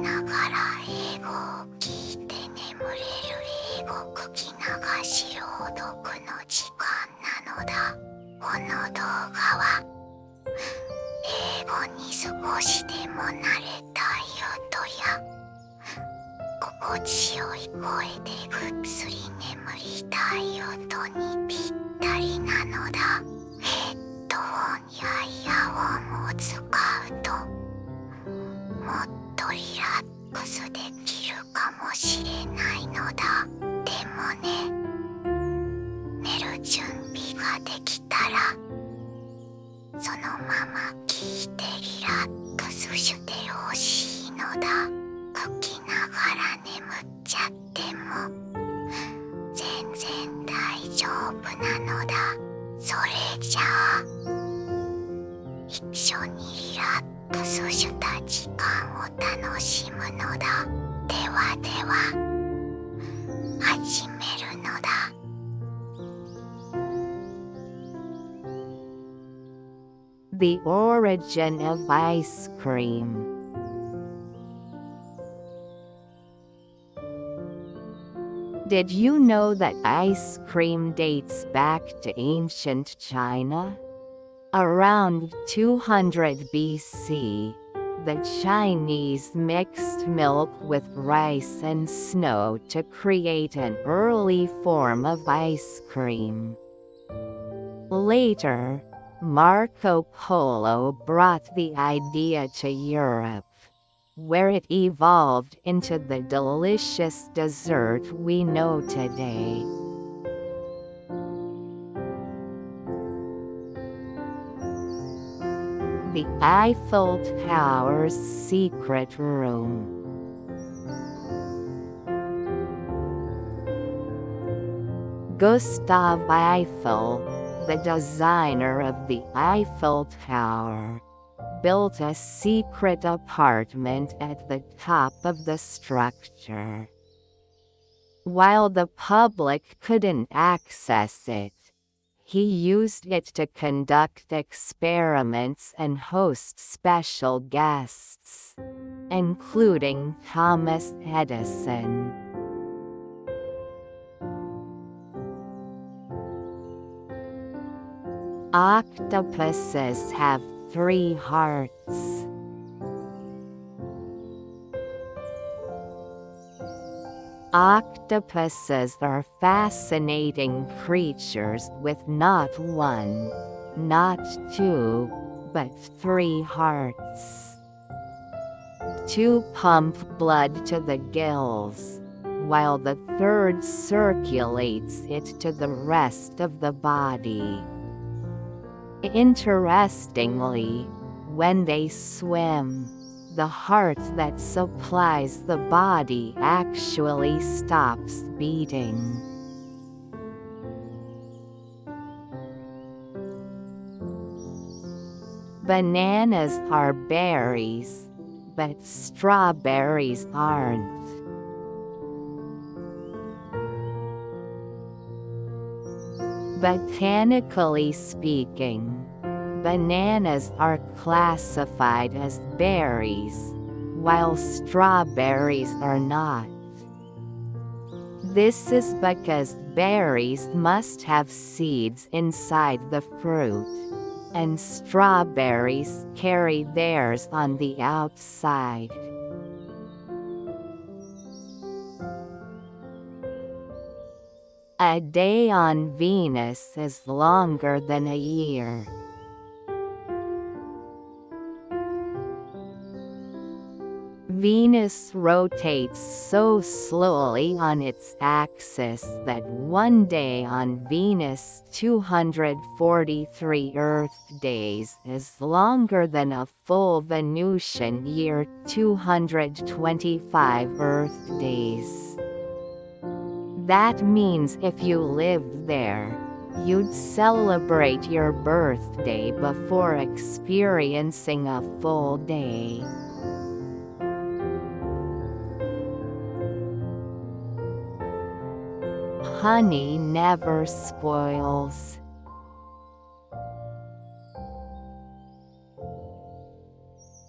ながら英語を聞いて眠れる英語聞き流し朗読の時間なのだ。この動画は英語に少しでも慣れたい音や心地よい声でぐっすり眠りたい音にぴったりなのだ。ヘッドホンやイヤホンを使うともっとリラックスできるかもしれないのだ。でもね、寝る準備ができたらそのまま聞いてリラックスしてほしいのだ。聞きながら眠っちゃっても全然大丈夫なのだ。それじゃあ一緒にリラックスした時間を楽しむのだ。ではでは始めるのだ。The origin of ice cream. Did you know that ice cream dates back to ancient China? Around 200 BC, the Chinese mixed milk with rice and snow to create an early form of ice cream. Later, Marco Polo brought the idea to Europe, where it evolved into the delicious dessert we know today. The Eiffel Tower's secret room. Gustav Eiffel, the designer of the Eiffel Tower, built a secret apartment at the top of the structure. While the public couldn't access it, he used it to conduct experiments and host special guests, including Thomas Edison. Octopuses have 3 hearts. Octopuses are fascinating creatures with not 1, not 2, but 3 hearts. 2 pump blood to the gills, while the 3rd circulates it to the rest of the body. Interestingly, when they swim, the heart that supplies the body actually stops beating. Bananas are berries, but strawberries aren't. Botanically speaking, bananas are classified as berries, while strawberries are not. This is because berries must have seeds inside the fruit, and strawberries carry theirs on the outside. A day on Venus is longer than a year. Venus rotates so slowly on its axis that one day on Venus 243 Earth days is longer than a full Venusian year 225 Earth days. That means if you lived there, you'd celebrate your birthday before experiencing a full day. Honey never spoils.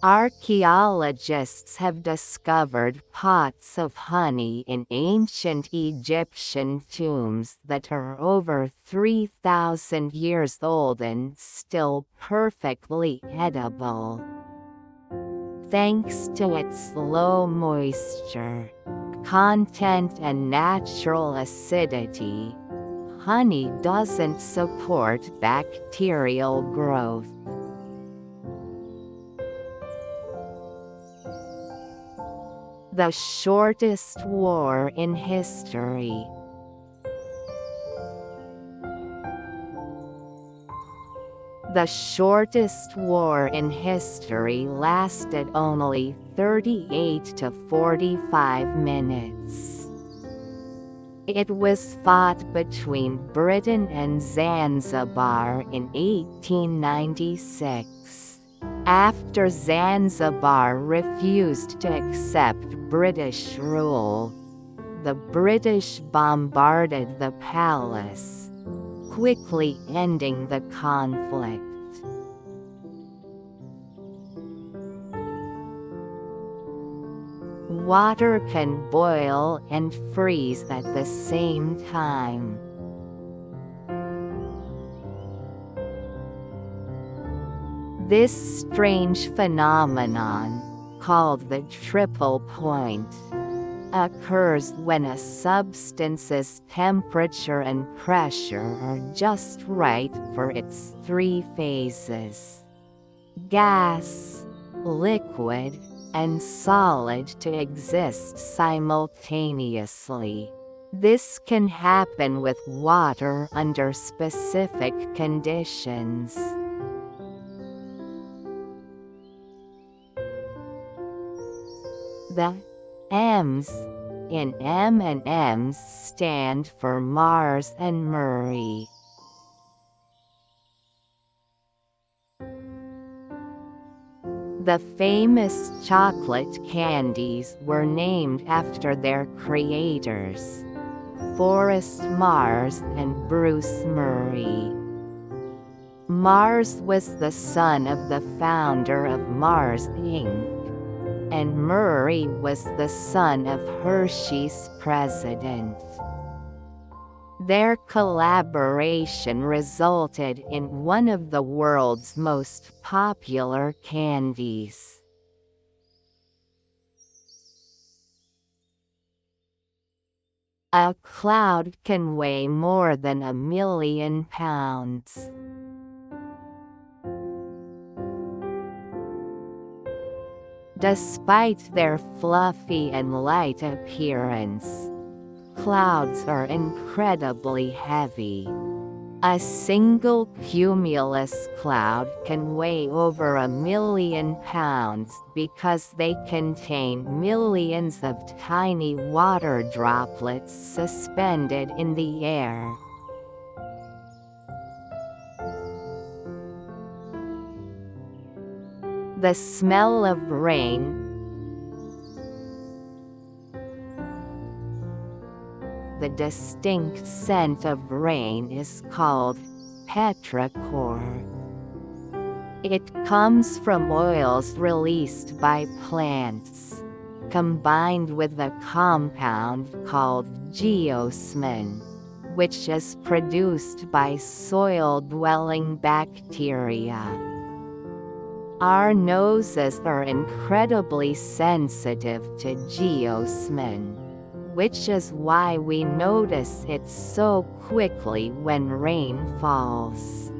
Archaeologists have discovered pots of honey in ancient Egyptian tombs that are over 3,000 years old and still perfectly edible. Thanks to its low moisture content and natural acidity, honey doesn't support bacterial growth. The shortest war in history. The shortest war in history lasted only 38 to 45 minutes. It was fought between Britain and Zanzibar in 1896. After Zanzibar refused to accept British rule, the British bombarded the palace, quickly ending the conflict. Water can boil and freeze at the same time. This strange phenomenon, called the triple point, occurs when a substance's temperature and pressure are just right for its three phases: gas, liquid, and solid to exist simultaneously. This can happen with water under specific conditions. The M's in M&M's stand for Mars and Murray. The famous chocolate candies were named after their creators, Forrest Mars and Bruce Murray. Mars was the son of the founder of Mars Inc., and Murray was the son of Hershey's president. Their collaboration resulted in one of the world's most popular candies. A cloud can weigh more than 1,000,000 pounds. Despite their fluffy and light appearance, clouds are incredibly heavy. A single cumulus cloud can weigh over 1,000,000 pounds because they contain millions of tiny water droplets suspended in the air. The smell of rain. The distinct scent of rain is called petrichor. It comes from oils released by plants, combined with a compound called geosmin, which is produced by soil-dwelling bacteria. Our noses are incredibly sensitive to geosmin, which is why we notice it so quickly when rain falls.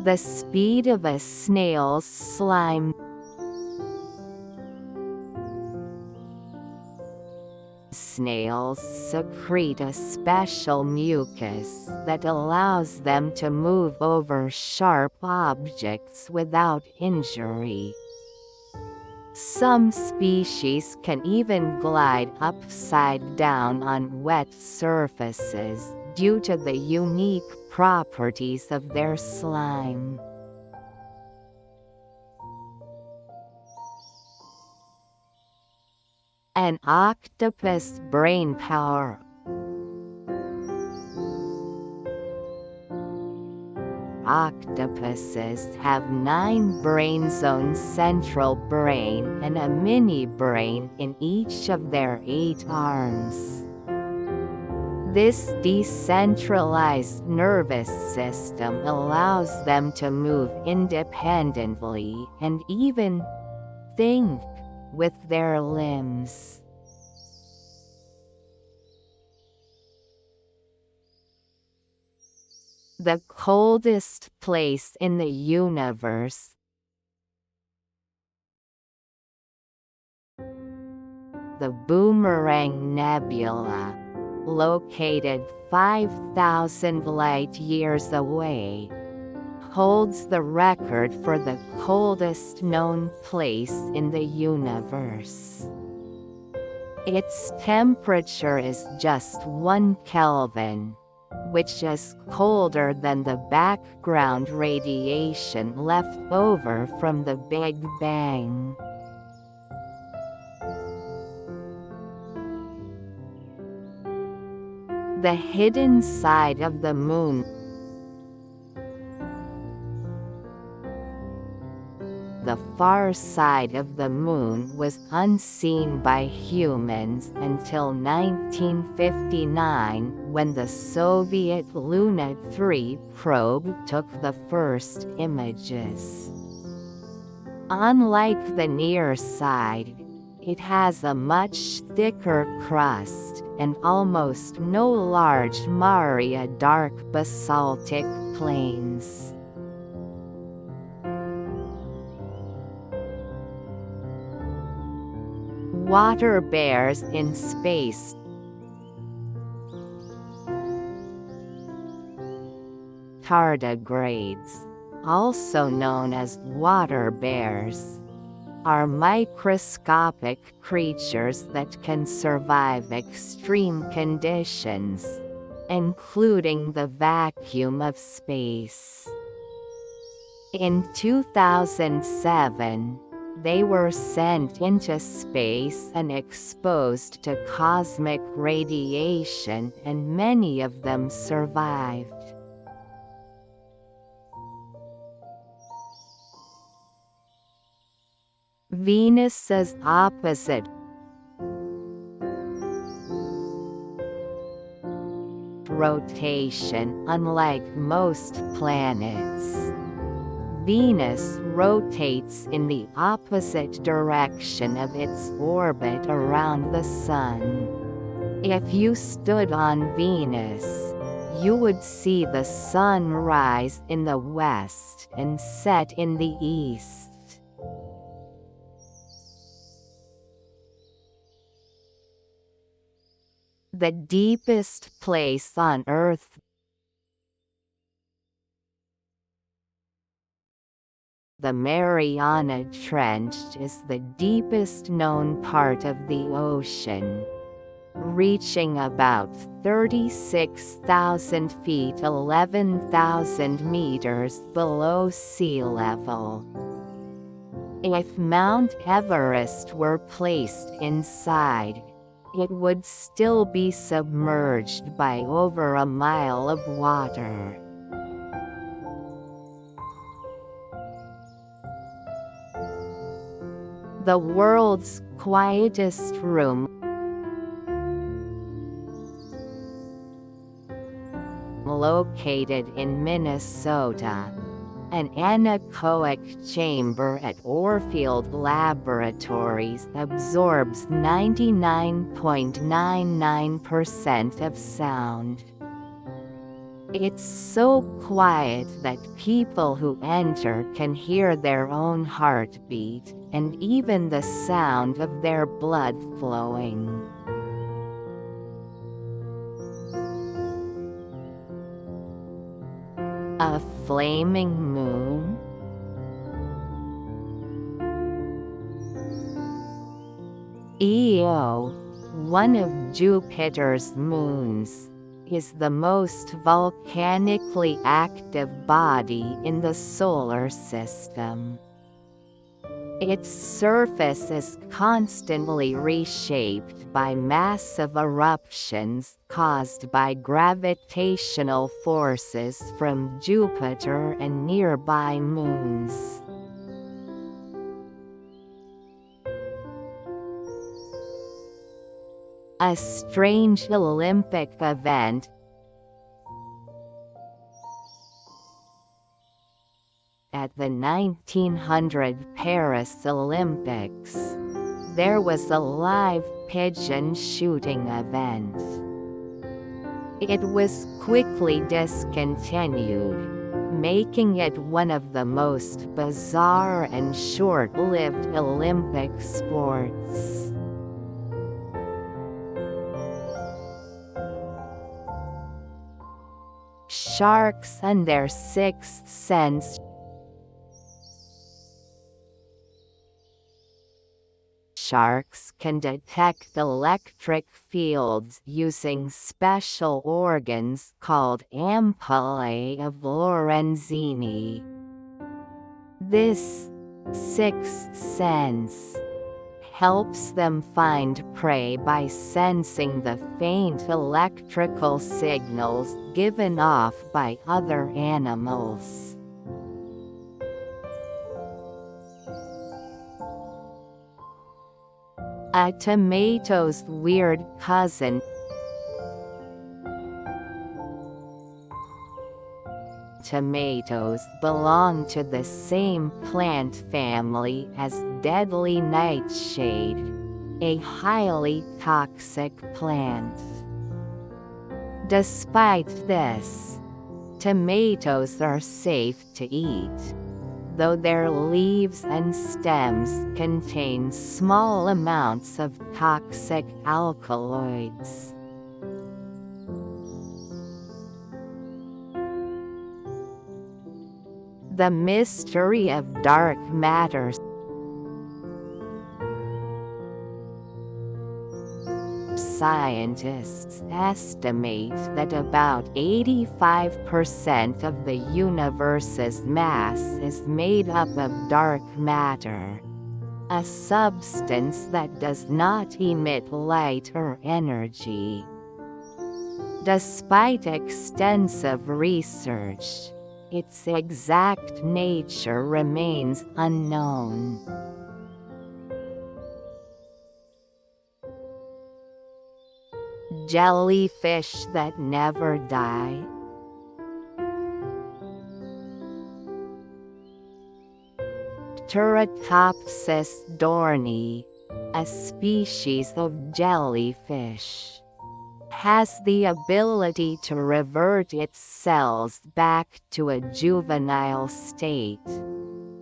The speed of a snail's slime. Snails secrete a special mucus that allows them to move over sharp objects without injury. Some species can even glide upside down on wet surfaces due to the unique properties of their slime. An octopus brain power. octopuses have 9 brain zones: central brain and a mini brain in each of their 8 arms. This decentralized nervous system allows them to move independently and even think with their limbs. The coldest place in the universe. The Boomerang Nebula, located 5,000 light-years away, holds the record for the coldest known place in the universe. Its temperature is just 1 Kelvin, which is colder than the background radiation left over from the Big Bang. The hidden side of the moon. The far side of the moon was unseen by humans until 1959, when the Soviet Luna 3 probe took the first images. Unlike the near side, it has a much thicker crust and almost no large Maria dark basaltic plains. Water bears in space. Tardigrades, also known as water bears, are microscopic creatures that can survive extreme conditions, including the vacuum of space. In 2007, they were sent into space and exposed to cosmic radiation, and many of them survived. Venus's opposite. Rotation. Unlike most planets, Venus rotates in the opposite direction of its orbit around the Sun. If you stood on Venus, you would see the Sun rise in the west and set in the east. The deepest place on Earth. The Mariana Trench is the deepest known part of the ocean, reaching about 36,000 feet, 11,000 meters below sea level. If Mount Everest were placed inside, it would still be submerged by over a mile of water. The world's quietest room. Located in Minnesota, an anechoic chamber at Orfield Laboratories absorbs 99.99% of sound. It's so quiet that people who enter can hear their own heartbeat, and even the sound of their blood flowing. A flaming moon? Io, one of Jupiter's moons, is the most volcanically active body in the solar system. Its surface is constantly reshaped by massive eruptions caused by gravitational forces from Jupiter and nearby moons. A strange Olympic event at the 1900 Paris Olympics, there was a live pigeon shooting event. It was quickly discontinued, making it one of the most bizarre and short-lived Olympic sports. Sharks and their sixth sense. Sharks can detect electric fields using special organs called ampullae of Lorenzini. This sixth sense helps them find prey by sensing the faint electrical signals given off by other animals. A tomato's weird cousin. Tomatoes belong to the same plant family as deadly nightshade, a highly toxic plant. Despite this, tomatoes are safe to eat, though their leaves and stems contain small amounts of toxic alkaloids. The mystery of dark matter. Scientists estimate that about 85% of the universe's mass is made up of dark matter, a substance that does not emit light or energy. Despite extensive research, its exact nature remains unknown. Jellyfish that never die. Turritopsis dohrnii, a species of jellyfish, has the ability to revert its cells back to a juvenile state,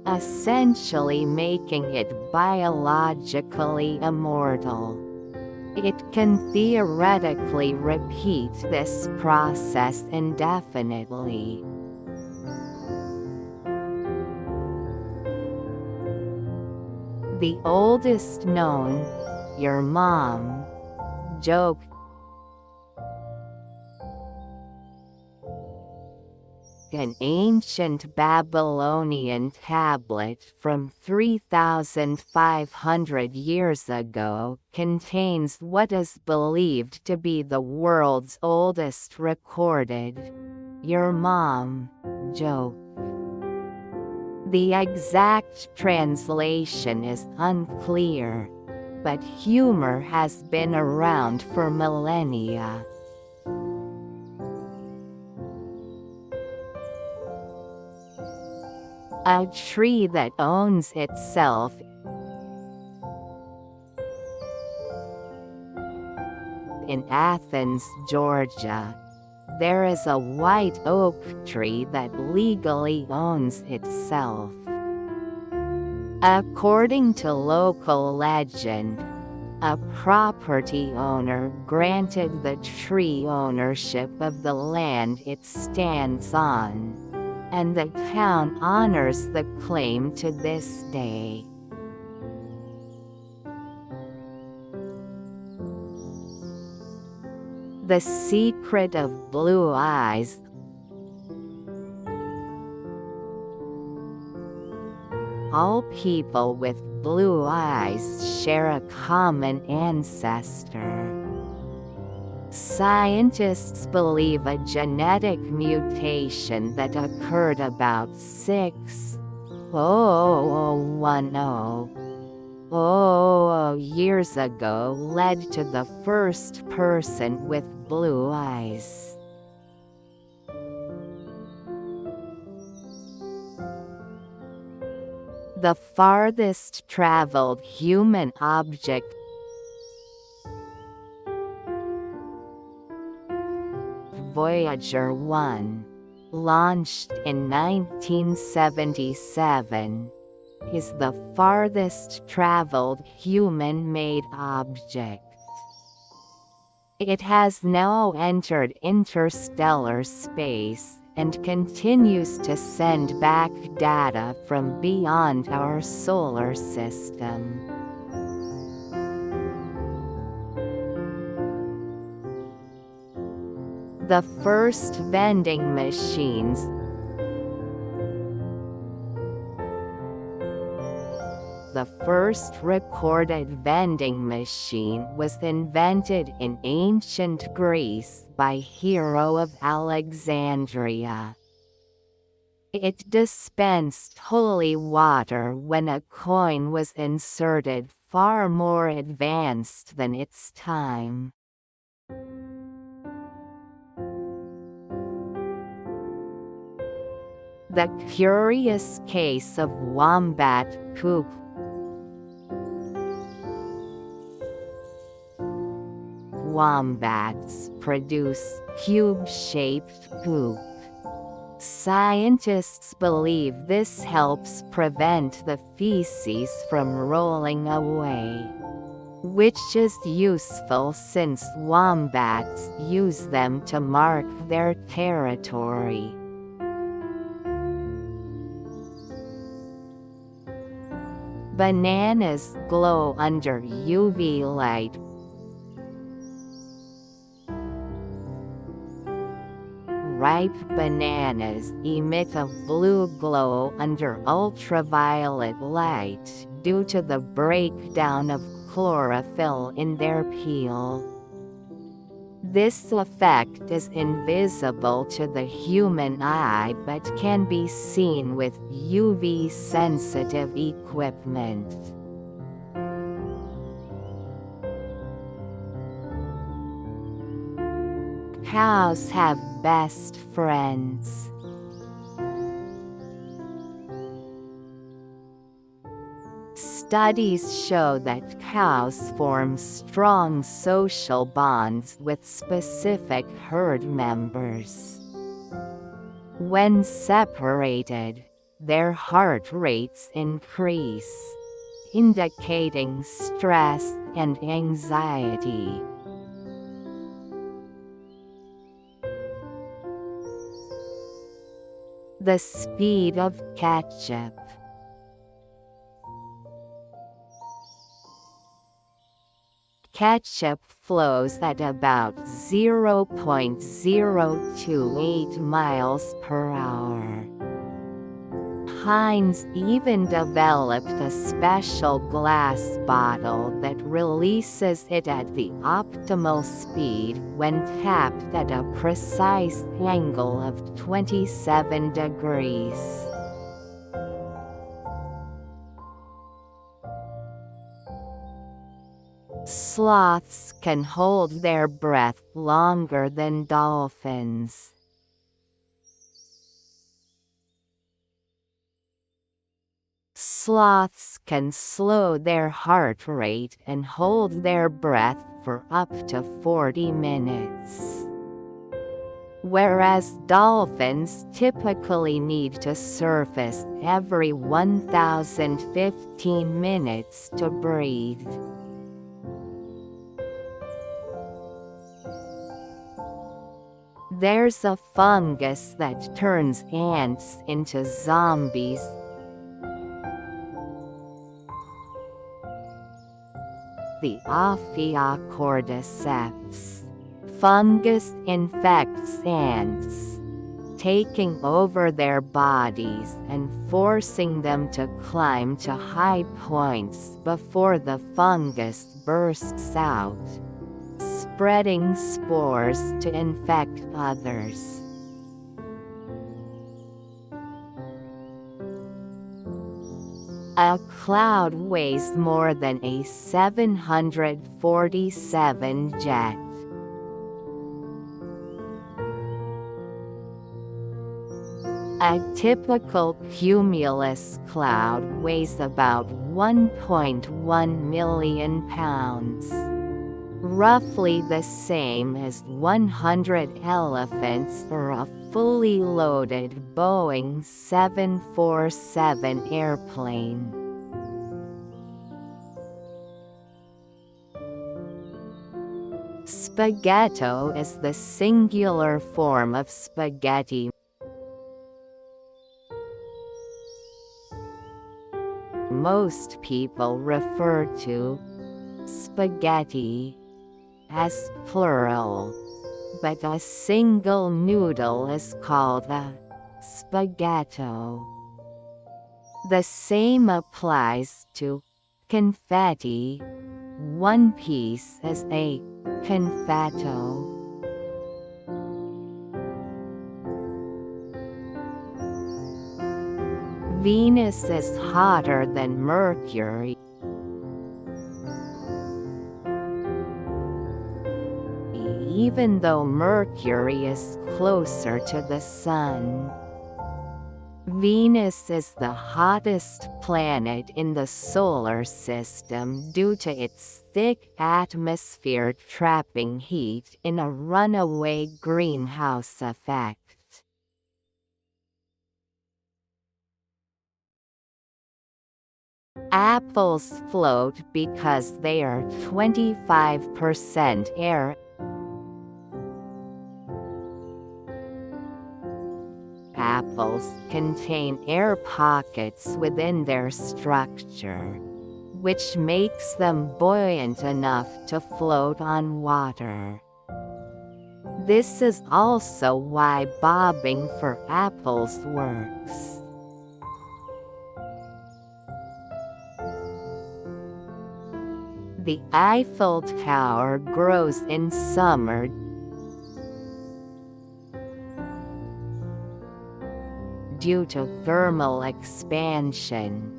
essentially making it biologically immortal. It can theoretically repeat this process indefinitely. The oldest known "your mom" joke an ancient Babylonian tablet from 3,500 years ago contains what is believed to be the world's oldest recorded "your mom" joke. The exact translation is unclear, but humor has been around for millennia. A tree that owns itself. In Athens, Georgia, there is a white oak tree that legally owns itself. According to local legend, a property owner granted the tree ownership of the land it stands on, and the town honors the claim to this day. The Secret of Blue Eyes. all people with blue eyes share a common ancestor. Scientists believe a genetic mutation that occurred about 6,010 years ago led to the first person with blue eyes. The farthest traveled human object Voyager 1, launched in 1977, is the farthest traveled human-made object. It has now entered interstellar space and continues to send back data from beyond our solar system. The first vending machines The first recorded vending machine was invented in ancient Greece by Hero of Alexandria. It dispensed holy water when a coin was inserted, far more advanced than its time. The curious case of wombat poop. Wombats produce cube-shaped poop. Scientists believe this helps prevent the feces from rolling away, which is useful since wombats use them to mark their territory. Bananas glow under UV light. Ripe bananas emit a blue glow under ultraviolet light due to the breakdown of chlorophyll in their peel. This effect is invisible to the human eye but can be seen with UV-sensitive equipment. Cows have best friends. Studies show that cows form strong social bonds with specific herd members. When separated, their heart rates increase, indicating stress and anxiety. The speed of ketchup. Ketchup flows at about 0.028 miles per hour. Heinz even developed a special glass bottle that releases it at the optimal speed when tapped at a precise angle of 27 degrees. Sloths can hold their breath longer than dolphins. Sloths can slow their heart rate and hold their breath for up to 40 minutes. Whereas dolphins typically need to surface every 1,015 minutes to breathe. There's a fungus that turns ants into zombies. The Ophiocordyceps fungus infects ants, taking over their bodies and forcing them to climb to high points before the fungus bursts out, spreading spores to infect others. A cloud weighs more than a 747 jet. A typical cumulus cloud weighs about 1.1 million pounds, roughly the same as 100 elephants or a fully loaded Boeing 747 airplane. Spaghetto is the singular form of spaghetti. Most people refer to spaghetti as plural, but a single noodle is called a spaghetto. The same applies to confetti. One piece is a confetto. Venus is hotter than Mercury. Even though Mercury is closer to the Sun. Venus is the hottest planet in the solar system due to its thick atmosphere trapping heat in a runaway greenhouse effect. Apples float because they are 25% air. Apples contain air pockets within their structure, which makes them buoyant enough to float on water. This is also why bobbing for apples works. The Eiffel Tower grows in summer due to thermal expansion.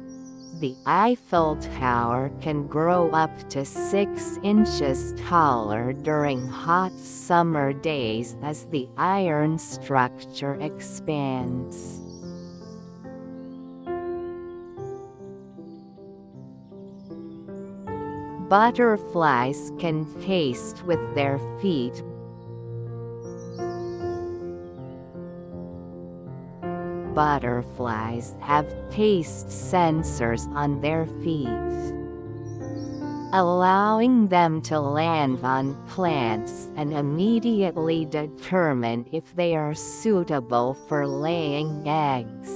The Eiffel Tower can grow up to 6 inches taller during hot summer days as the iron structure expands. Butterflies can taste with their feet. Butterflies have taste sensors on their feet, allowing them to land on plants and immediately determine if they are suitable for laying eggs.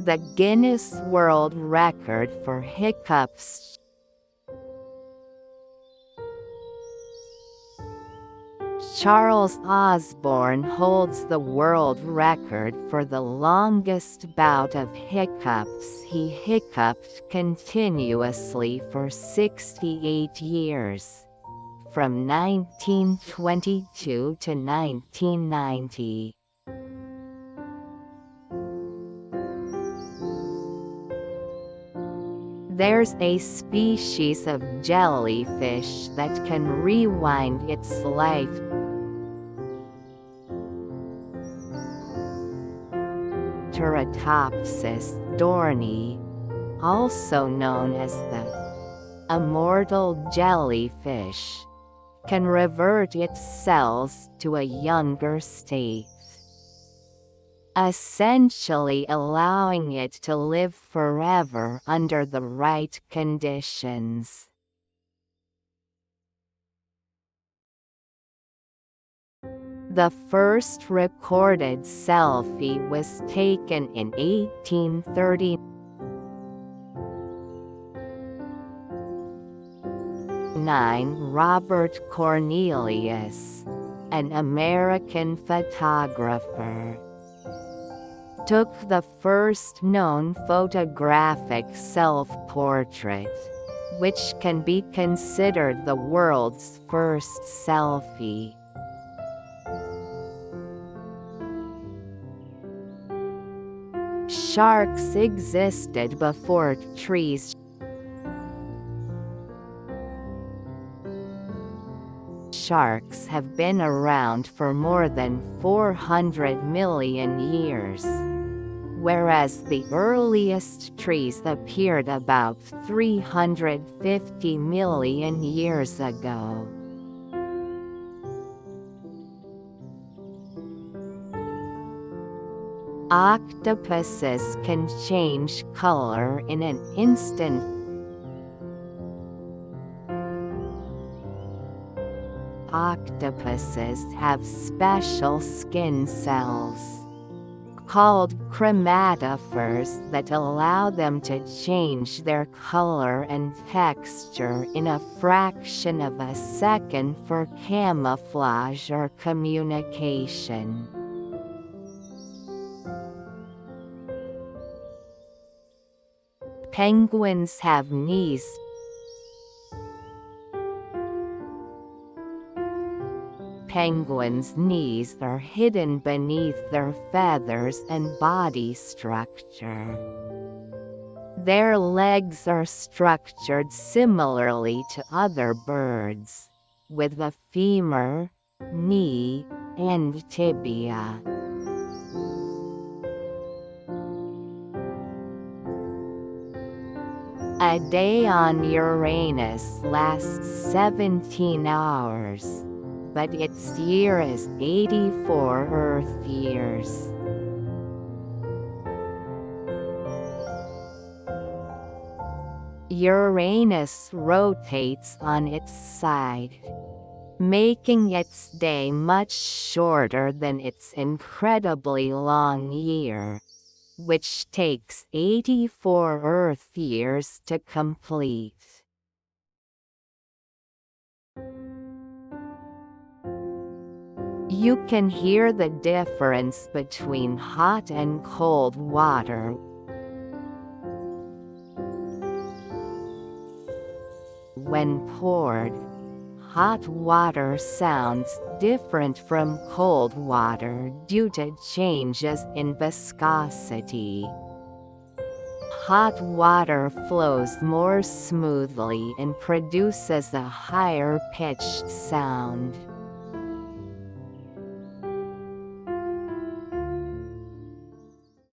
The Guinness World Record for hiccups. Charles Osborne holds the world record for the longest bout of hiccups. He hiccuped continuously for 68 years, from 1922 to 1990. There's a species of jellyfish that can rewind its life. Teratopsis dorni, also known as the immortal jellyfish, can revert its cells to a younger state, essentially allowing it to live forever under the right conditions. The first recorded selfie was taken in 1839 1909, Robert Cornelius, an American photographer, took the first known photographic self-portrait, which can be considered the world's first selfie. Sharks existed before trees. Sharks have been around for more than 400 million years, whereas the earliest trees appeared about 350 million years ago. Octopuses can change color in an instant. Octopuses have special skin cells, called chromatophores, that allow them to change their color and texture in a fraction of a second for camouflage or communication. Penguins have knees. Penguins' knees are hidden beneath their feathers and body structure. Their legs are structured similarly to other birds, with a femur, knee, and tibia. A day on Uranus lasts 17 hours, but its year is 84 Earth years. Uranus rotates on its side, making its day much shorter than its incredibly long year, which takes 84 Earth years to complete. You can hear the difference between hot and cold water. When poured, hot water sounds different from cold water due to changes in viscosity. Hot water flows more smoothly and produces a higher pitched sound.